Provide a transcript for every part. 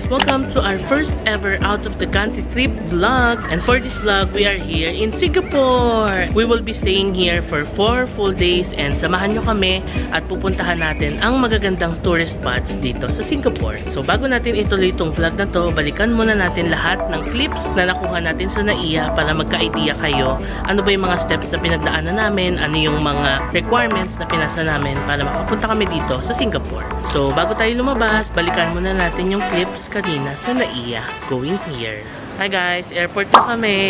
Welcome to our first ever out of the country trip vlog. And for this vlog, we are here in Singapore. We will be staying here for 4 full days and samahan nyo kami at pupuntahan natin ang magagandang tourist spots dito sa Singapore. So bago natin ituloy itong vlog na to, balikan muna natin lahat ng clips na nakuha natin sa NAIA para magka-idea kayo ano ba yung mga steps na pinagdaanan namin, ano yung mga requirements na pinasa namin para makapunta kami dito sa Singapore. So bago tayo lumabas, balikan muna natin yung clips kanina sa NAIA going here. Hi guys, airport na kami.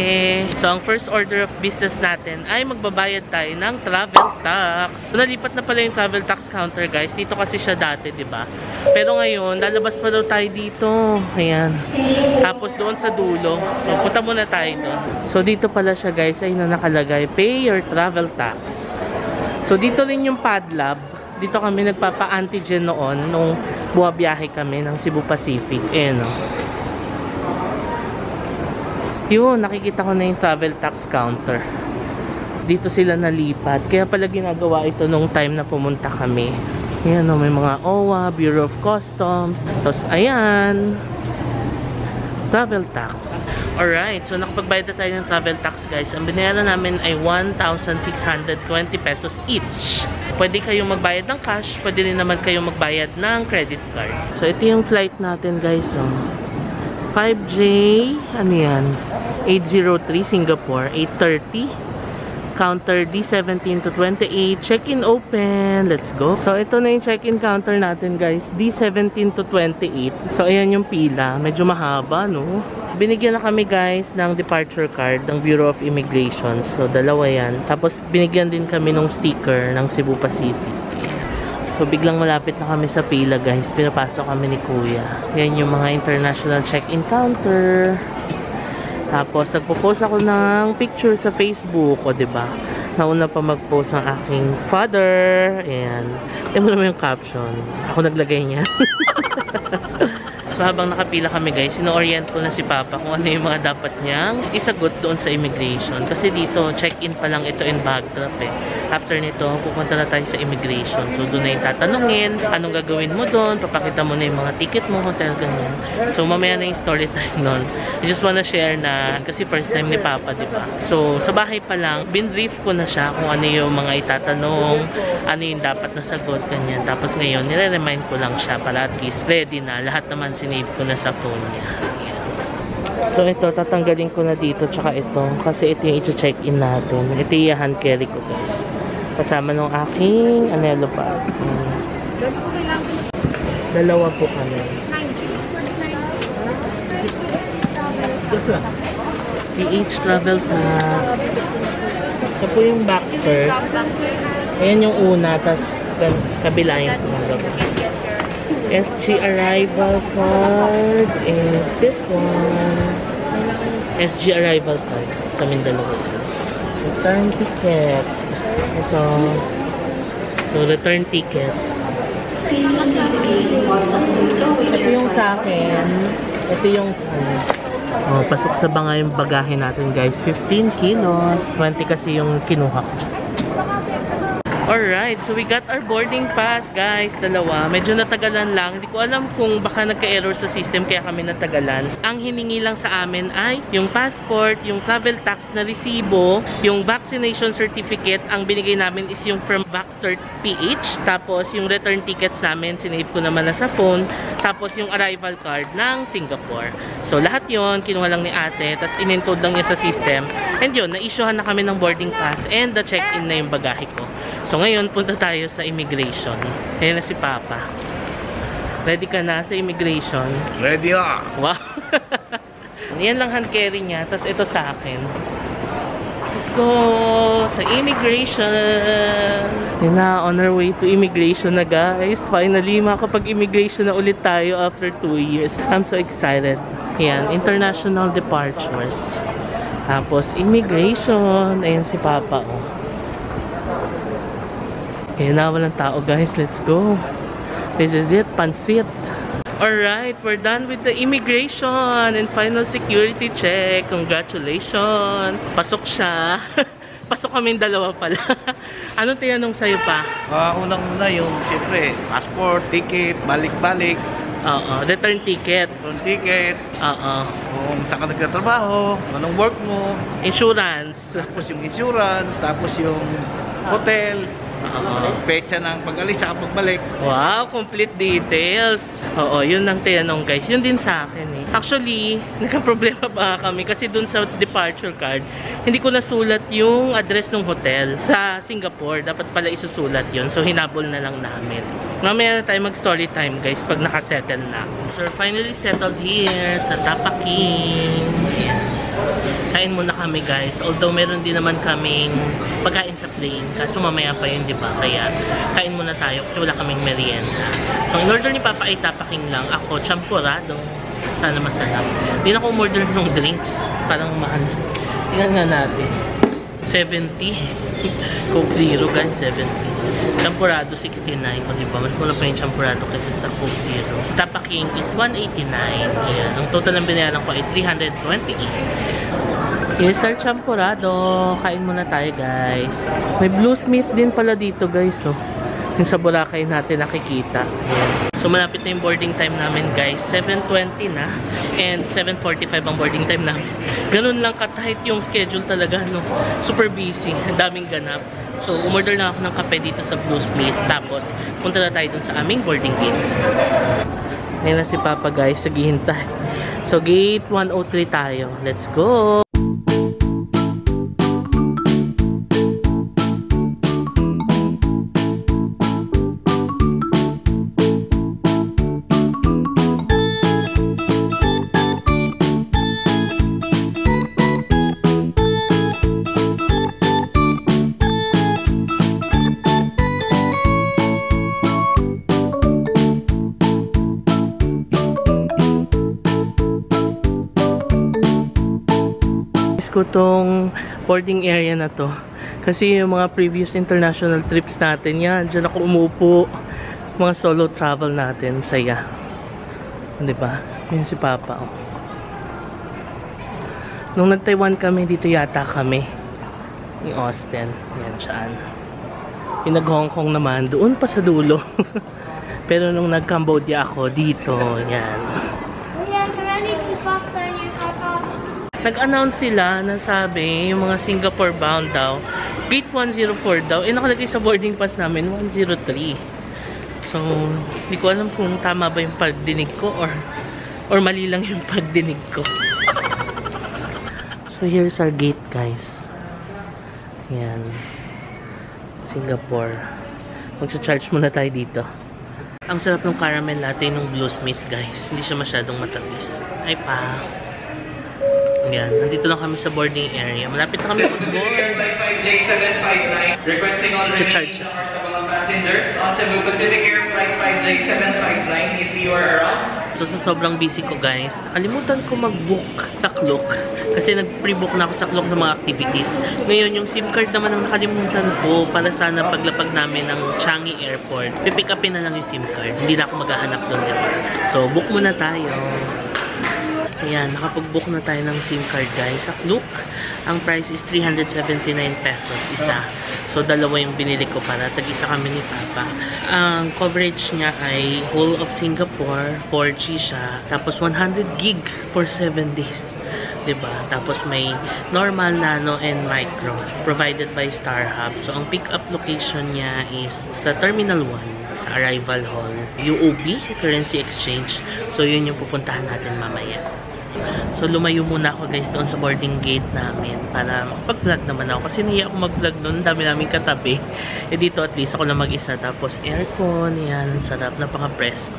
So ang first order of business natin ay magbabayad tayo ng travel tax. So, nalipat na pala yung travel tax counter guys. Dito kasi siya dati, 'di ba? Pero ngayon, lalabas pa daw tayo dito. Ayan. Tapos doon sa dulo. So punta muna tayo doon. So dito pala siya guys, ay na nakalagay, pay your travel tax. So dito rin yung Padlab. Dito kami nagpapa-antigen noon nung bumabiyahe kami ng Cebu Pacific. Ayan o. Yun, nakikita ko na yung travel tax counter. Dito sila nalipat. Kaya pala ginagawa ito nung time na pumunta kami. Ayan o, may mga OWA, Bureau of Customs. Tapos ayan, travel tax. Alright, so nakapagbayad na tayo ng travel tax guys. Ang binayaran namin ay 1,620 pesos each. Pwede kayong magbayad ng cash, pwede rin naman kayong magbayad ng credit card. So ito yung flight natin guys. 5J, ano yan? 803 Singapore, 830. Counter D17 to 28. Check-in open. Let's go. So ito na yung check-in counter natin guys. D17 to 28. So ayan yung pila. Medyo mahaba no? Binigyan na kami guys ng departure card ng Bureau of Immigration. So dalawa yan. Tapos binigyan din kami ng sticker ng Cebu Pacific. So biglang malapit na kami sa pila guys. Pinapasok kami ni Kuya. Yan yung mga international check-in counter. Tapos nagpo-post ako ng picture sa Facebook, o diba? Nauna pa mag-post ang aking father. Ayan. Ito mo naman yung caption. Ako naglagay niya. So habang nakapila kami guys, ino-orient ko na si Papa kung ano yung mga dapat niyang isagot doon sa immigration. Kasi dito, check-in pa lang ito in Bagdra eh. After nito, pupunta na tayo sa immigration. So doon na yung tatanungin, anong gagawin mo doon, papakita mo na yung mga ticket mo, hotel, ganyan. So mamaya na yung story time noon. I just wanna share na, kasi first time ni Papa, diba? So sa bahay pa lang, binrief ko na siya kung ano yung mga itatanong, ano yung dapat na sagot, ganyan. Tapos ngayon, nire-remind ko lang siya para at least ready na. Lahat naman sinave ko na sa phone niya. So ito, tatanggalin ko na dito tsaka ito. Kasi ito yung i-check-in natin. Ito yung hand carry ko guys. Kasama nung aking anelo pa. Dalawa po kami. PH Travel Tax. Ito po yung back first. Ayan yung una, tas kabila yung pangalawa. SG arrival card and this one. SG arrival card. Kaming dalawa. Return ticket. Ito. So, return ticket. Ito yung sa akin. Ito yung pasok sa banga yung bagahe natin guys. 15 kilos. 20 kasi yung kinuha ko. Alright, so we got our boarding pass guys, dalawa. Medyo natagalan lang. Hindi ko alam kung baka nagka-error sa system kaya kami natagalan. Ang hiningi lang sa amin ay yung passport, yung travel tax na resibo, yung vaccination certificate. Ang binigay namin is yung from VaxCert PH. Tapos yung return tickets namin, sinave ko naman na sa phone. Tapos yung arrival card ng Singapore. So lahat yon kinuha lang ni ate. Tapos in-encode lang niya sa system. And yun, na-issuehan na kami ng boarding pass and the check-in na yung bagahe ko. So ngayon, punta tayo sa immigration. Ayan na si Papa. Ready ka na sa immigration? Ready na! Wow! Yan lang hand carry niya. Tapos ito sa akin. Let's go sa immigration! Yan na, on our way to immigration na guys. Finally, makapag-immigration na ulit tayo after 2 years. I'm so excited. Yan, international departures. Tapos immigration. Ayan si Papa, oh. Ayan na, walang tao guys. Let's go. This is it, pansit. Alright, we're done with the immigration and final security check. Congratulations. Pasok siya. Pasok kami dalawa pala. Anong tinanong sa'yo pa? Unang-una yung, siyempre, passport, ticket, balik-balik. Oo, return ticket. Return ticket. Oo. Kung saan ka nagtatrabaho, anong work mo. Insurance. Tapos yung insurance, tapos yung hotel. Pecha ng pag-alis at pagbalik. Wow, complete details. Oo, yun ang tinanong guys. Yun din sa akin eh. Actually, nagka-problema pa kami kasi dun sa departure card, hindi ko nasulat yung address ng hotel sa Singapore. Dapat pala isusulat yun. So, hinabol na lang namin. Mamaya na tayo mag-story time guys pag nakasettle na. So, we're finally settled here sa Tapa King. Ayan. Kain muna kami guys. Although meron din naman kaming pagkain sa plane. Kaso mamaya pa yun, diba? Kaya kain muna tayo kasi wala kaming merienda. So in order ni Papa ay tapaking lang. Ako, champurado. Sana masarap. Hindi na ako umorder ng drinks. Parang mahal. Tingnan nga natin. 70. Coke Zero guys, 70. Champurado 69. O diba? Mas mula pa yung champurado kaysa sa Coke Zero. Tapaking is 189. Ayan. Ang total ng binayaran ko ay 328. Here's our champurado. Kain muna tayo guys. May Blue Smith din pala dito guys. Oh. Yung sa Boracay natin nakikita. Ayan. So malapit na yung boarding time namin guys. 7:20 na. And 7:45 ang boarding time namin. Ganun lang ka-tight yung schedule talaga. No? Super busy. Ang daming ganap. So umorder na ako ng kape dito sa Blue Smith. Tapos punta na tayo dun sa aming boarding gate. Ngayon na si Papa guys. Naghihintay. So gate 103 tayo. Let's go! Ko tong boarding area na to kasi yung mga previous international trips natin yan, dyan ako umupo, mga solo travel natin, saya, diba? Yun si Papa oh. Nung nag-Taiwan kami, dito yata kami yung Austin, yan dyan. Yung nag-Hong Kong naman doon pa sa dulo. Pero nung nag-Cambodia ako, dito yan. Nag-announce sila na sabi, yung mga Singapore bound daw, gate 104 daw, nakalagay sa boarding pass namin, 103. So, hindi ko alam kung tama ba yung pagdinig ko or mali lang yung pagdinig ko. So, here's our gate, guys. Yan. Singapore. Magsa-charge muna tayo dito. Ang sarap ng caramel latte ng Blue Smith, guys. Hindi siya masyadong matamis. Ay pa. Yan, nandito lang kami sa boarding area. Malapit na kami mag-board. Requesting all Cha-charge siya. passengers on Cebu Pacific Air Flight 5J759 if you are around. So sa sobrang busy ko guys, nakalimutan ko mag-book sa Klook. Kasi nag-pre-book na ako sa Klook ng mga activities. Ngayon yung SIM card naman ang nakalimutan ko para sana paglapag namin ng Changi Airport. Pipick upin na lang yung SIM card. Hindi na ako maghahanap doon. So book muna tayo. Ayan, nakapag-book na tayo ng SIM card guys. Sa Klook, ang price is 379 pesos isa. So, dalawa yung binili ko para tag-isa kami ni Papa. Ang coverage niya ay whole of Singapore, 4G siya. Tapos 100 gig for 7 days. Diba? Tapos may normal, nano, and micro provided by StarHub. So, ang pick-up location niya is sa Terminal 1, sa Arrival Hall. UOB, Currency Exchange. So, yun yung pupuntahan natin mamaya. So, lumayo muna ako guys doon sa boarding gate namin para makapag-vlog naman ako. Kasi nahiya ako mag-vlog doon. Dami namin katabi. Dito at least ako lang mag-isa. Tapos aircon. Yan. Sarap. Napaka-presko.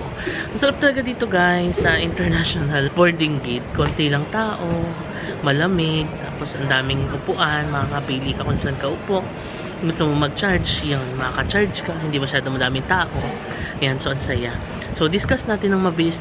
Ang sarap talaga dito guys sa international boarding gate. Konti lang tao. Malamig. Tapos ang daming upuan. Makakapili ka kung saan ka upo. Gusto mo mag-charge. Yun. Makaka-charge ka. Hindi masyado madaming tao. Yan. So, ang saya. So, discuss natin ng mabilis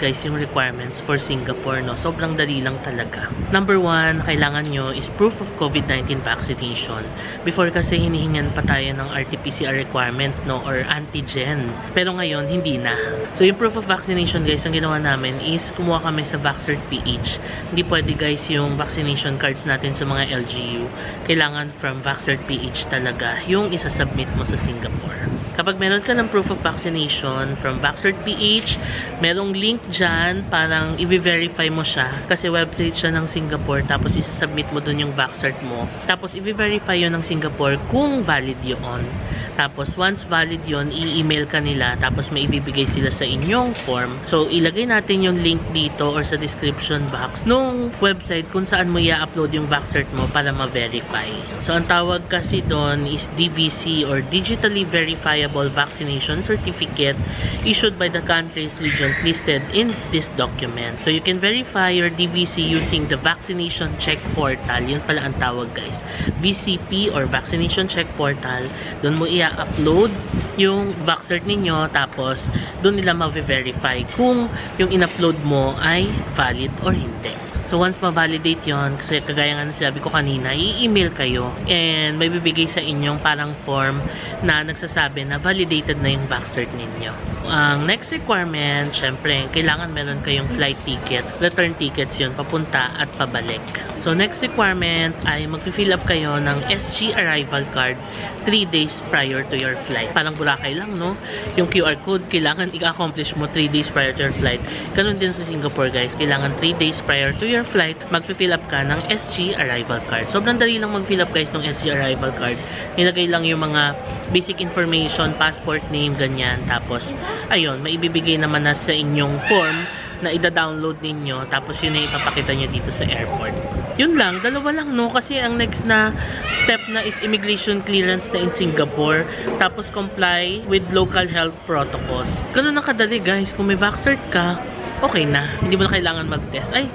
guys yung requirements for Singapore, no? Sobrang dali lang talaga. Number 1, kailangan nyo is proof of COVID-19 vaccination. Before kasi hinihingan pa tayo ng RT-PCR requirement, no? Or antigen. Pero ngayon, hindi na. So, yung proof of vaccination guys, ang ginawa namin is kumuha kami sa VaxCert-PH. Hindi pwede guys yung vaccination cards natin sa mga LGU. Kailangan from VaxCert-PH talaga yung isasubmit mo sa Singapore. Kapag meron ka ng proof of vaccination from VaxCert.ph, merong link dyan, parang i-verify mo siya. Kasi website siya ng Singapore, tapos isasubmit mo dun yung VaxCert mo. Tapos i-verify yun ng Singapore kung valid yun. Tapos once valid yun, i-email ka nila, tapos may ibibigay sila sa inyong form. So ilagay natin yung link dito or sa description box nung website kung saan mo i-upload yung VaxCert mo para ma-verify. So ang tawag kasi doon is DVC or Digitally Verifiable Vaccination Certificate issued by the countries regions listed in this document. So you can verify your DVC using the Vaccination Check Portal. Yun pala ang tawag guys. VCP or Vaccination Check Portal. Doon mo i-upload yung VaxCert ninyo, tapos doon nila ma-verify kung yung in-upload mo ay valid or hindi. So once ma-validate yon, kasi kagaya nga na sinabi ko kanina, i-email kayo and may bibigay sa inyong parang form na nagsasabi na validated na yung VaxCert ninyo. Ang next requirement, syempre, kailangan meron kayong flight ticket, return tickets yun, papunta at pabalik. So next requirement ay mag-fill up kayo ng SG arrival card 3 days prior to your flight. Parang Boracay lang, no? Yung QR code, kailangan i-accomplish mo 3 days prior to your flight. Ganun din sa Singapore, guys. Kailangan 3 days prior to your flight, mag-fill up ka ng SG arrival card. Sobrang dali lang mag-fill up, guys, ng SG arrival card. Nilagay lang yung mga basic information, passport name, ganyan. Tapos, ayun, maibibigay naman na sa inyong form na ida-download ninyo, tapos yun na ipapakita nyo dito sa airport. Yun lang, dalawa lang, no? Kasi ang next na step na is immigration clearance na in Singapore, tapos comply with local health protocols. Ganun na kadali, guys. Kung may VaxCert ka, okay na. Hindi mo na kailangan mag-test. Ay,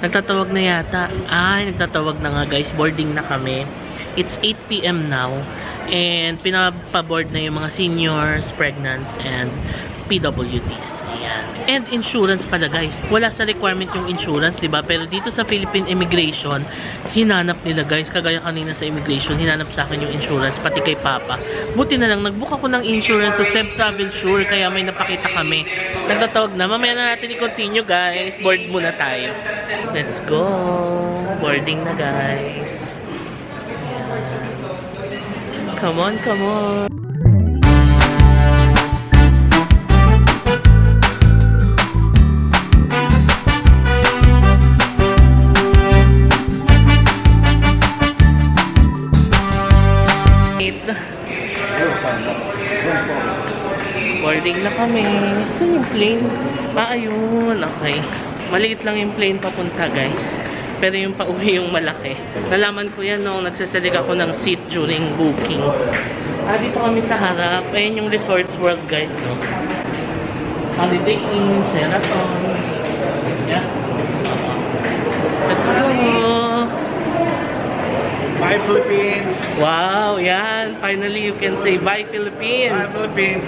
nagtatawag na yata. Ay, nagtatawag na nga, guys. Boarding na kami. It's 8 PM now. And pinapaboard na yung mga seniors, pregnants, and PWDs. Ayan. And insurance pala, guys. Wala sa requirement yung insurance, diba? Pero dito sa Philippine Immigration, hinanap nila, guys. Kagaya kanina sa immigration, hinanap sa akin yung insurance, pati kay Papa. Buti na lang, nagbook ako ng insurance sa Seb Travel Sure, kaya may napakita kami. Nagtatawag na. Mamaya na natin i-continue, guys. Board muna tayo. Let's go. Boarding na, guys. Ayan. Come on, come on. Boarding na kami. Saan yung plane? Ayun. Okay. Maliit lang yung plane papunta, guys. Pero yung pauwi yung malaki. Nalaman ko yan nung nagsasalig ako ng seat during booking. Dito kami sa harap. Ayun yung Resorts World, guys. No? Holiday Inn, Sheraton. Yeah. Let's go! Bye, Philippines! Wow, yan. Finally, you can say bye, Philippines. Bye, Philippines!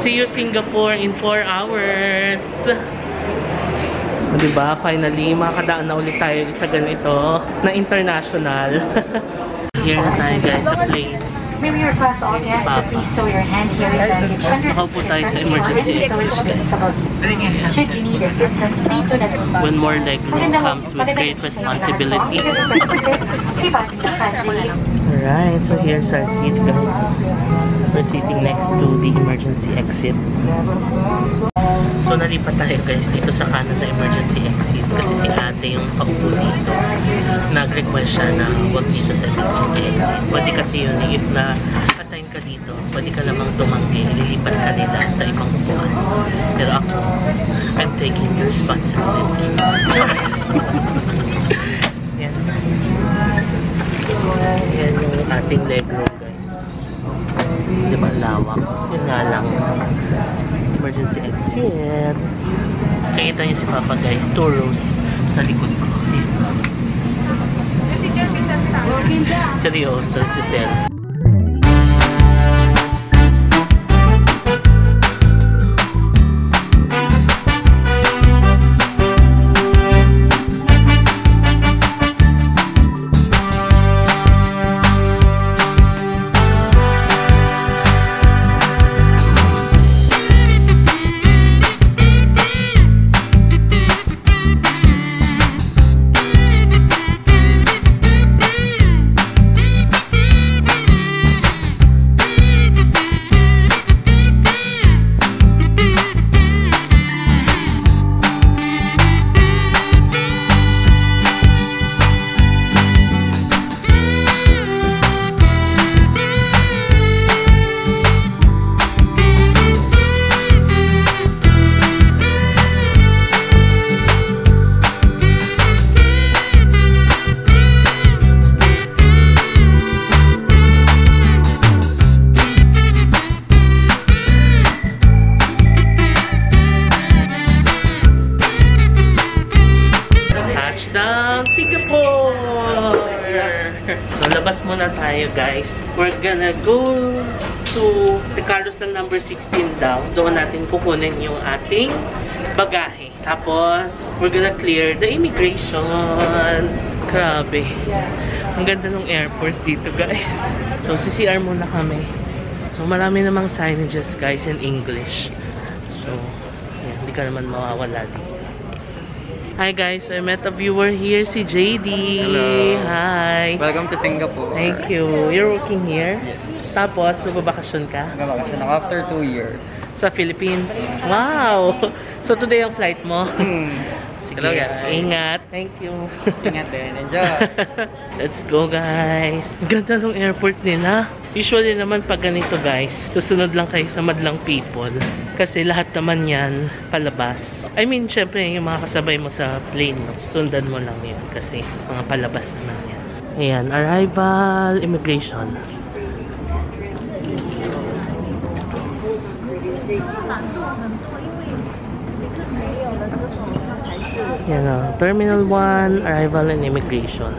See you, Singapore, in 4 hours. Diba? Finally, makakadaan na ulit tayo sa ganito na international. Here na tayo, guys, sa plane. May we request all Si Papa. please show your hand carry baggage under Nakaupo tayo sa emergency exit. Should you need assistance, please do not When more leg room comes with great responsibility. Alright, so here's our seat, guys. We're sitting next to the emergency exit. So nalipat tayo, guys, dito sa kanan na emergency exit kasi si ate yung paupo dito. Nag-request siya na huwag dito sa emergency exit. Pwede kasi yun, if na-assign ka dito, pwede ka lamang tumanggi, lilipat ka nila sa ibang upuan. Pero ako, I'm taking the responsibility. Yan. Yan yung ating leg room, guys. Diba lawak? Yun nga lang. Emergency exit. Nakikita niyo si Papa, guys. 2 rows sa likod ko. Seryoso, si Sel. muna tayo, guys. We're gonna go to the carousel number 16 daw. Doon natin kukunin yung ating bagahe. Tapos, we're gonna clear the immigration. Grabe. Ang ganda ng airport dito, guys. So, CCR muna kami. So, marami namang signages, guys, in English. So, yan, hindi ka naman mawawala dito. Hi guys, I met a viewer here, si JD. Hello. Hi. Welcome to Singapore. Thank you. You're working here? Yes. Tapos, magbabakasyon ka? Nagbabakasyon ako after 2 years. Sa Philippines? Wow! So, today ang flight mo? Sige, Hello, guys. ingat. Thank you. Ingat din. Enjoy. Let's go, guys. Ang ganda ng airport nila. Usually naman pag ganito, guys, susunod lang kayo sa madlang people. Kasi lahat naman yan palabas. I mean, syempre, yung mga kasabay mo sa plane, no? Sundan mo lang yun. Kasi mga palabas naman yan. Ayan, arrival, immigration. Yan o, Terminal 1, arrival and immigration.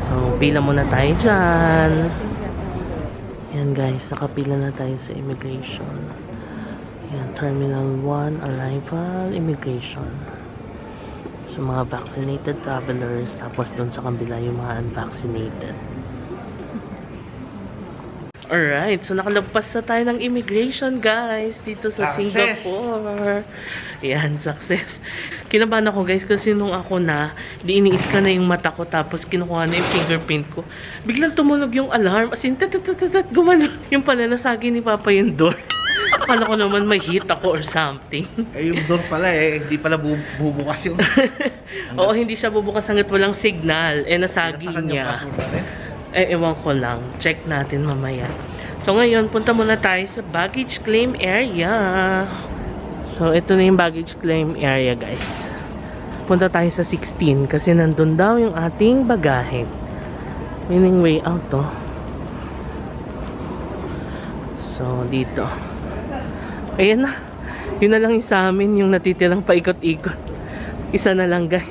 So, pila muna tayo dyan. Yan guys, nakapila na tayo sa immigration. Yan, Terminal 1, arrival, immigration. So, mga vaccinated travelers, tapos dun sa kabila yung mga unvaccinated. Alright, so nakalagpas na tayo ng immigration, guys, dito sa Success! Singapore. Yan, success. Kinabahan ako, guys, kasi nung ako na, di iniis ka na yung mata ko, tapos kinukuha na yung fingerprint ko. Biglang tumunog yung alarm, as in, tat-tat-tat-tat, gumano. Yung pala, nasagi ni Papa yung door. Akala ko naman may hit ako or something. Eh, yung door pala hindi pala bubukas yung... Oo, hindi siya bubukas hanggat walang signal. Eh, nasagi niya. Eh, ewan ko lang. Check natin mamaya. So, ngayon, punta muna tayo sa baggage claim area. So, ito na yung baggage claim area, guys. Punta tayo sa 16 kasi nandun daw yung ating bagahe. Meaning way out, to. So, dito. Ayan na. Yun na lang yung sa amin, yung natitirang paikot-ikot. Isa na lang, guys.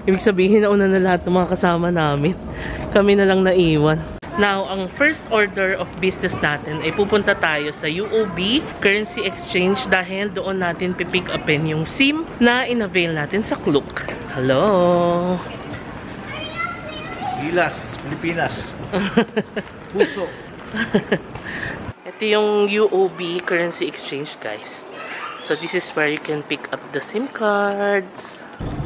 Ibig sabihin, nauna na lahat ng mga kasama namin. Kami na lang naiwan. Now, ang first order of business natin ay pupunta tayo sa UOB Currency Exchange dahil doon natin pipick upin yung SIM na in-avail natin sa Klook. Hello! Gilas, Pilipinas. Puso. Ito yung UOB Currency Exchange, guys. So, this is where you can pick up the SIM cards.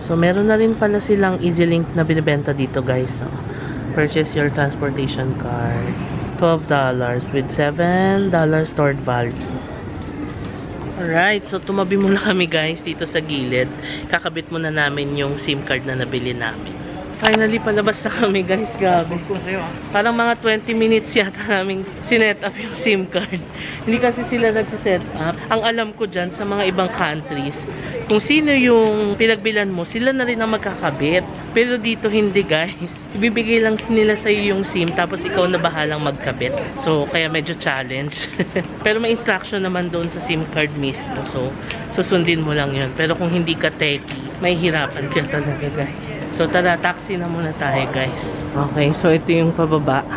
So, meron na rin pala silang EasyLink na binibenta dito, guys. So, purchase your transportation card. $12 with $7 stored value. Alright, so tumabi muna kami, guys, dito sa gilid. Kakabit muna namin yung SIM card na nabili namin. Finally, palabas na kami, guys. Gabi. Parang mga 20 minutes yata namin sinet up yung SIM card. Hindi kasi sila nagsiset up. Ang alam ko dyan sa mga ibang countries, kung sino yung pinagbilan mo, sila na rin ang magkakabit. Pero dito hindi, guys. Ibibigay lang nila sa'yo yung SIM, tapos ikaw na bahalang magkabit. So, kaya medyo challenge. Pero may instruction naman doon sa SIM card mismo. So, susundin mo lang yun. Pero kung hindi ka techie, may hirapan ka talaga, guys. So, tara, taxi na muna tayo, guys. Okay, so ito yung pababa.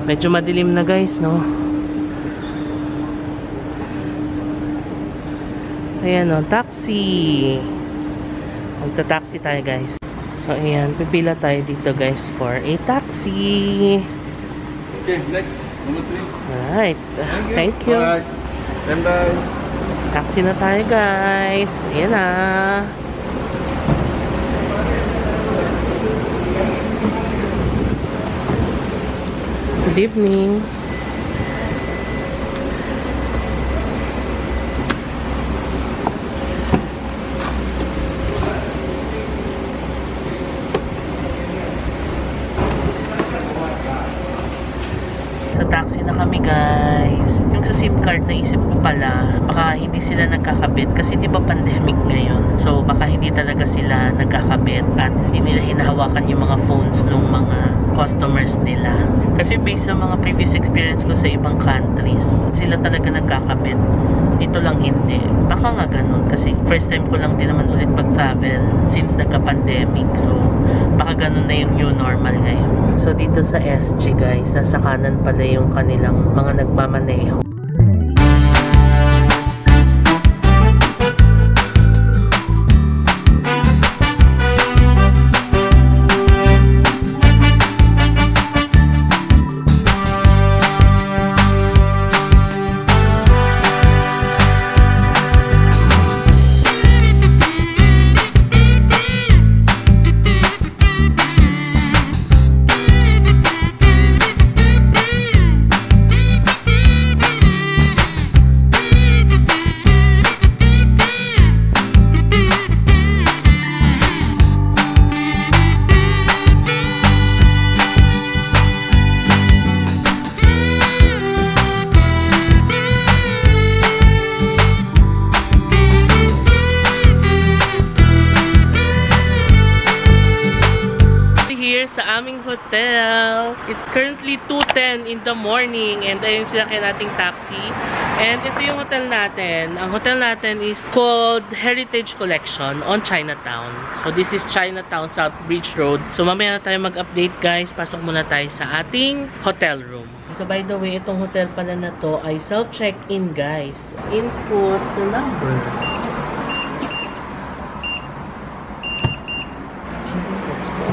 Medyo madilim na, guys, no? Ayan, no? Taxi! Magta-taxi tayo, guys. So, ayan, pipila tayo dito, guys, for a taxi. Okay, next. Number 3. Alright. Thank you. Alright. Bye. Taxi na tayo, guys. Ayan na. Good evening. Sa taxi na kami, guys. Yung sa SIM card, naisip ko pala, baka hindi sila nagkakabit kasi di ba pandemic ngayon. So, baka hindi talaga sila nagkakabit at hindi nila hinahawakan yung mga phones ng mga customers nila. Kasi based sa mga previous experience ko sa ibang countries, sila talaga nagkakabit. Dito lang hindi. Baka nga ganun kasi first time ko lang din naman ulit pag-travel since nagka-pandemic. So, baka ganun na yung new normal ngayon. So, dito sa SG guys, nasa kanan pala yung kanilang mga nagmamaneho. Sa aming hotel. It's currently 2:10 in the morning and ayun sila kaya nating taxi. And ito yung hotel natin. Ang hotel natin is called Heritage Collection on Chinatown. So this is Chinatown South Bridge Road. So mamaya na tayo mag-update guys. Pasok muna tayo sa ating hotel room. So by the way, itong hotel pala na to ay self-check-in guys. Input the number. Let's go.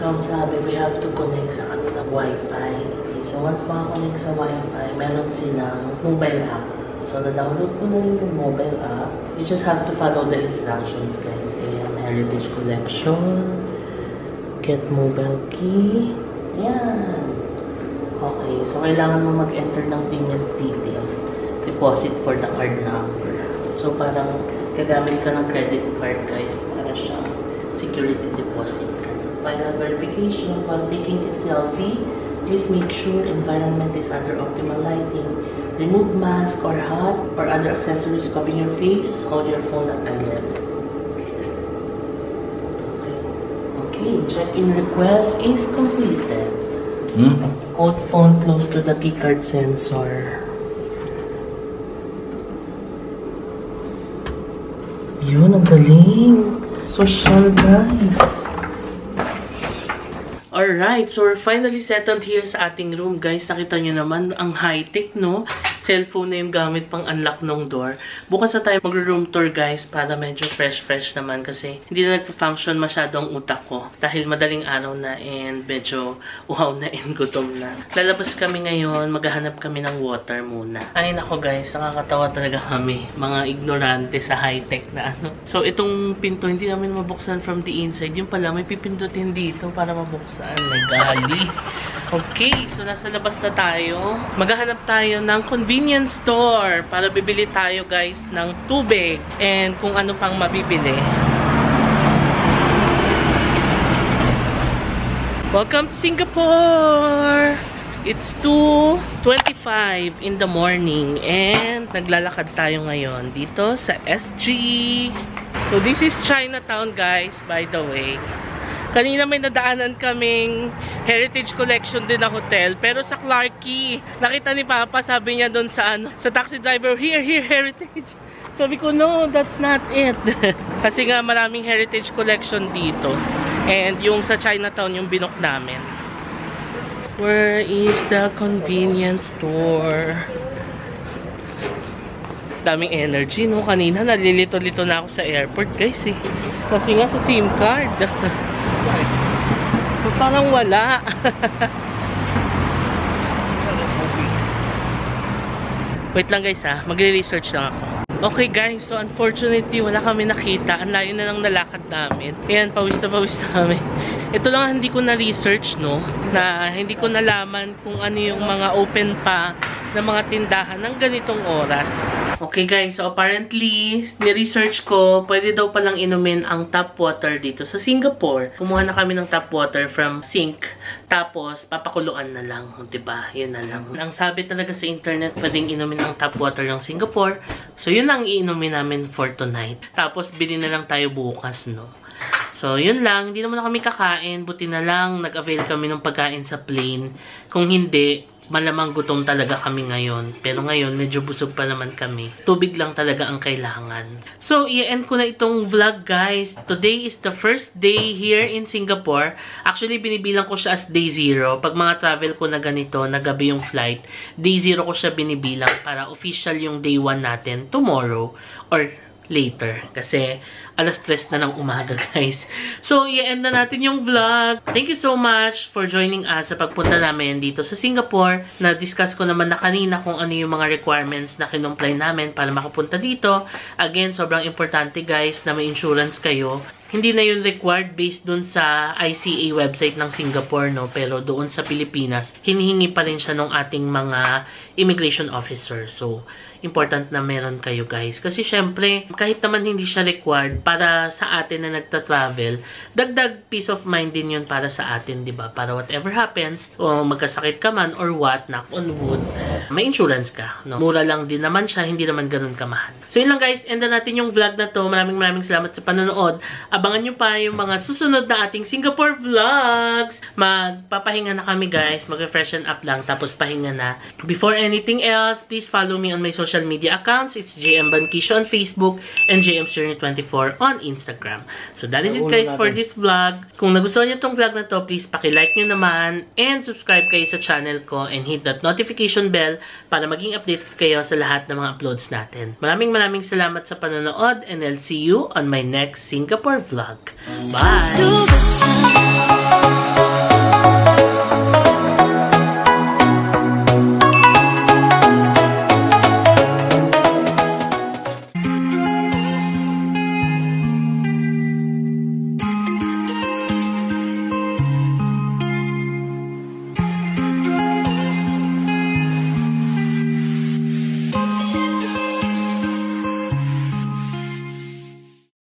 So, ang sabi, we have to connect sa kanilang Wi-Fi. Okay, so, once makakonect sa Wi-Fi, meron silang mobile app. So, na-download ko na rin yung mobile app. You just have to follow the instructions, guys. Ayan, Heritage Collection. Get mobile key. Ayan. Okay, so, kailangan mo mag-enter ng payment details. Deposit for the card number. So, parang gagamit ka ng credit card, guys, para siya security deposit. Final verification. While taking a selfie, please make sure environment is under optimal lighting. Remove mask or hat or other accessories covering your face. Hold your phone at eye level. Okay, check-in request is completed. Hold phone close to the keycard sensor. Yun, ang galing. Social, guys. Alright, so we're finally settled here sa ating room, guys. Nakita nyo naman, ang high-tech, no? Cellphone na yung gamit pang unlock ng door. Bukas na tayo mag-room tour, guys, para medyo fresh-fresh naman kasi hindi na nagpa-function masyado ang utak ko dahil madaling araw na and medyo uhaw na and gutom na. Lalabas kami ngayon, maghahanap kami ng water muna. Ay, nako guys, nakakatawa talaga kami. Mga ignorante sa high-tech na ano. So, itong pinto, hindi namin mabuksan from the inside. Yung pala, may pipindutin dito para mabuksan. May gali. Okay, so nasa labas na tayo. Maghahanap tayo ng convenience store para bibili tayo guys ng tubig and kung ano pang mabibili. Welcome to Singapore! It's 2:25 in the morning and naglalakad tayo ngayon dito sa SG. So this is Chinatown guys, by the way. Kanina may nadaanan kaming Heritage Collection din na hotel. Pero sa Clarke Quay, nakita ni Papa, sabi niya doon sa sa taxi driver, here, Heritage. Sabi ko, no, that's not it. Kasi nga maraming Heritage Collection dito. And yung sa Chinatown, yung binook namin. Where is the convenience store? Daming energy, no? Kanina, nalilito-lito na ako sa airport, guys, eh. Kasi nga sa SIM card. Parang wala. Wait lang guys ha, magre-research lang ako. Okay guys, so unfortunately wala kami nakita. Ang layo na lang nalakad namin. Ayan, pawis na kami. Ito lang hindi ko na-research, no? Na hindi ko nalaman kung ano yung mga open pa na mga tindahan ng ganitong oras. Okay guys, so apparently, ni-research ko, pwede daw palang inumin ang tap water dito sa Singapore. Kumuha na kami ng tap water from sink, tapos papakuluan na lang, diba? Yun na lang. Ang sabi talaga sa internet, pwedeng inumin ang tap water ng Singapore. So yun lang iinumin namin for tonight. Tapos bili na lang tayo bukas, no? So, yun lang. Hindi naman na kami kakain. Buti na lang, nag-avail kami ng pagkain sa plane. Kung hindi, malamang gutom talaga kami ngayon. Pero ngayon, medyo busog pa naman kami. Tubig lang talaga ang kailangan. So, i-end ko na itong vlog, guys. Today is the first day here in Singapore. Actually, binibilang ko siya as day 0. Pag mga travel ko na ganito, na gabi yung flight, day 0 ko siya binibilang para official yung day 1 natin tomorrow or later. Kasi, alas 3 na ng umaga, guys. So, i-end na natin yung vlog. Thank you so much for joining us sa pagpunta namin dito sa Singapore. Na-discuss ko naman na kanina kung ano yung mga requirements na kinumply namin para makapunta dito. Again, sobrang importante, guys, na may insurance kayo. Hindi na yun required based dun sa ICA website ng Singapore, no? Pero doon sa Pilipinas, hinihingi pa rin siya ng ating mga immigration officer. So, important na meron kayo, guys. Kasi syempre, kahit naman hindi siya required para sa atin na nagta-travel, dagdag peace of mind din yun para sa atin, di ba? Para whatever happens, o magkasakit ka man or what, knock on wood, may insurance ka, no? Mura lang din naman siya, hindi naman ganun kamahal. So, yun lang, guys. End na natin yung vlog na to. Maraming salamat sa panonood. Abangan nyo pa yung mga susunod na ating Singapore vlogs. Magpapahinga na kami, guys. Mag-refreshen up lang, tapos pahinga na. Before anything else, please follow me on my social media accounts. It's JM Banquisio on Facebook and JMsJourney24 on Instagram. So that is it, guys, for this vlog. Kung nagustuhan nyo tong vlog na to, please paki-like nyo naman and subscribe kayo sa channel ko and hit that notification bell para maging updated kayo sa lahat ng mga uploads natin. Maraming salamat sa panonood and I'll see you on my next Singapore vlog. Bye!